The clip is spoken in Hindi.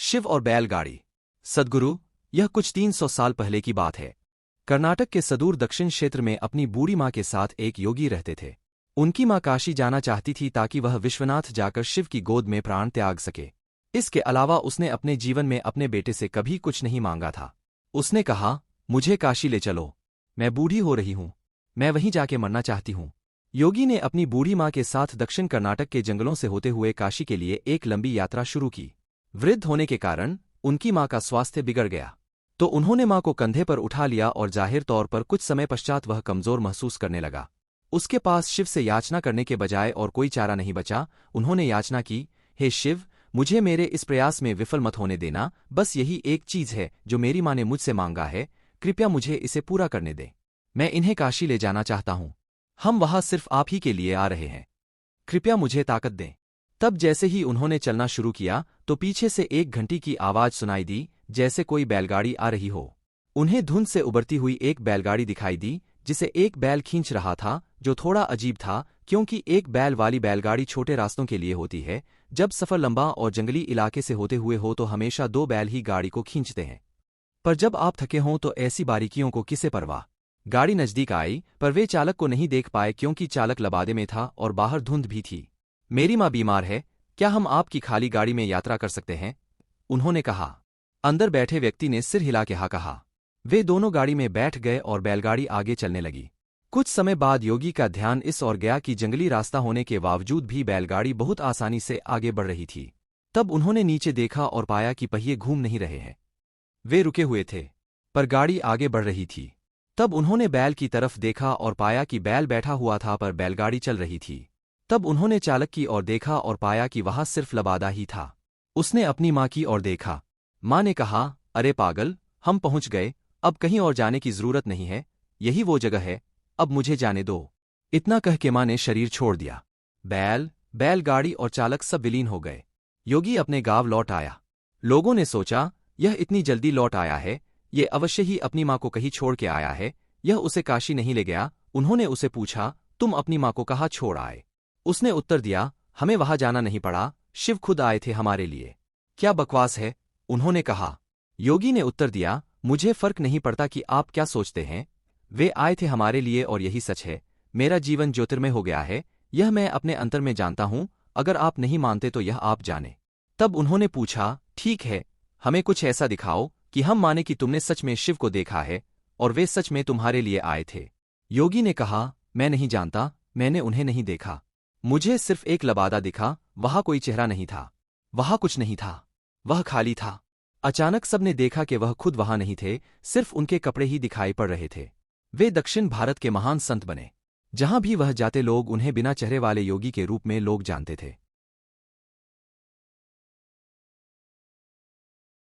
शिव और बैलगाड़ी। सद्गुरु, यह कुछ 300 साल पहले की बात है। कर्नाटक के सुदूर दक्षिण क्षेत्र में अपनी बूढ़ी माँ के साथ एक योगी रहते थे। उनकी माँ काशी जाना चाहती थी ताकि वह विश्वनाथ जाकर शिव की गोद में प्राण त्याग सके। इसके अलावा उसने अपने जीवन में अपने बेटे से कभी कुछ नहीं मांगा था। उसने कहा, मुझे काशी ले चलो, मैं बूढ़ी हो रही हूँ, मैं वहीं जाके मरना चाहती हूँ। योगी ने अपनी बूढ़ी माँ के साथ दक्षिण कर्नाटक के जंगलों से होते हुए काशी के लिए एक लंबी यात्रा शुरू की। वृद्ध होने के कारण उनकी माँ का स्वास्थ्य बिगड़ गया, तो उन्होंने माँ को कंधे पर उठा लिया और जाहिर तौर पर कुछ समय पश्चात वह कमजोर महसूस करने लगा। उसके पास शिव से याचना करने के बजाय और कोई चारा नहीं बचा। उन्होंने याचना की, हे शिव, मुझे मेरे इस प्रयास में विफल मत होने देना। बस यही एक चीज है जो मेरी माँ ने मुझसे मांगा है, कृपया मुझे इसे पूरा करने दे। मैं इन्हें काशी ले जाना चाहता हूँ। हम वहां सिर्फ आप ही के लिए आ रहे हैं, कृपया मुझे ताकत दें। तब जैसे ही उन्होंने चलना शुरू किया तो पीछे से एक घंटी की आवाज सुनाई दी, जैसे कोई बैलगाड़ी आ रही हो। उन्हें धुंध से उबरती हुई एक बैलगाड़ी दिखाई दी जिसे एक बैल खींच रहा था, जो थोड़ा अजीब था क्योंकि एक बैल वाली बैलगाड़ी छोटे रास्तों के लिए होती है। जब सफर लंबा और जंगली इलाके से होते हुए हो तो हमेशा 2 बैल ही गाड़ी को खींचते हैं, पर जब आप थके हों तो ऐसी बारीकियों को किसे परवाह। गाड़ी नजदीक आई पर वे चालक को नहीं देख पाए क्योंकि चालक लबादे में था और बाहर धुंध भी थी। मेरी माँ बीमार है, क्या हम आपकी खाली गाड़ी में यात्रा कर सकते हैं? उन्होंने कहा। अंदर बैठे व्यक्ति ने सिर हिला के हाँ कहा। वे दोनों गाड़ी में बैठ गए और बैलगाड़ी आगे चलने लगी। कुछ समय बाद योगी का ध्यान इस ओर गया कि जंगली रास्ता होने के बावजूद भी बैलगाड़ी बहुत आसानी से आगे बढ़ रही थी। तब उन्होंने नीचे देखा और पाया कि पहिए घूम नहीं रहे हैं। वे रुके हुए थे, पर गाड़ी आगे बढ़ रही थी। तब उन्होंने बैल की तरफ देखा और पाया कि बैल बैठा हुआ था पर बैलगाड़ी चल रही थी। तब उन्होंने चालक की ओर देखा और पाया कि वहां सिर्फ लबादा ही था। उसने अपनी माँ की ओर देखा। माँ ने कहा, अरे पागल, हम पहुंच गए, अब कहीं और जाने की जरूरत नहीं है, यही वो जगह है, अब मुझे जाने दो। इतना कह के माँ ने शरीर छोड़ दिया। बैलगाड़ी और चालक सब विलीन हो गए। योगी अपने गांव लौट आया। लोगों ने सोचा, यह इतनी जल्दी लौट आया है, ये अवश्य ही अपनी माँ को कहीं छोड़ के आया है, यह उसे काशी नहीं ले गया। उन्होंने उसे पूछा, तुम अपनी माँ को कहाँ छोड़ आए? उसने उत्तर दिया, हमें वहां जाना नहीं पड़ा, शिव खुद आए थे हमारे लिए। क्या बकवास है? उन्होंने कहा। योगी ने उत्तर दिया, मुझे फर्क नहीं पड़ता कि आप क्या सोचते हैं, वे आए थे हमारे लिए और यही सच है। मेरा जीवन ज्योतिर्मय हो गया है, यह मैं अपने अंतर में जानता हूं, अगर आप नहीं मानते तो यह आप जाने। तब उन्होंने पूछा, ठीक है, हमें कुछ ऐसा दिखाओ कि हम माने कि तुमने सच में शिव को देखा है और वे सच में तुम्हारे लिए आए थे। योगी ने कहा, मैं नहीं जानता, मैंने उन्हें नहीं देखा, मुझे सिर्फ एक लबादा दिखा, वहां कोई चेहरा नहीं था, वहां कुछ नहीं था, वह खाली था। अचानक सबने देखा कि वह खुद वहां नहीं थे, सिर्फ उनके कपड़े ही दिखाई पड़ रहे थे। वे दक्षिण भारत के महान संत बने। जहां भी वह जाते लोग उन्हें बिना चेहरे वाले योगी के रूप में लोग जानते थे।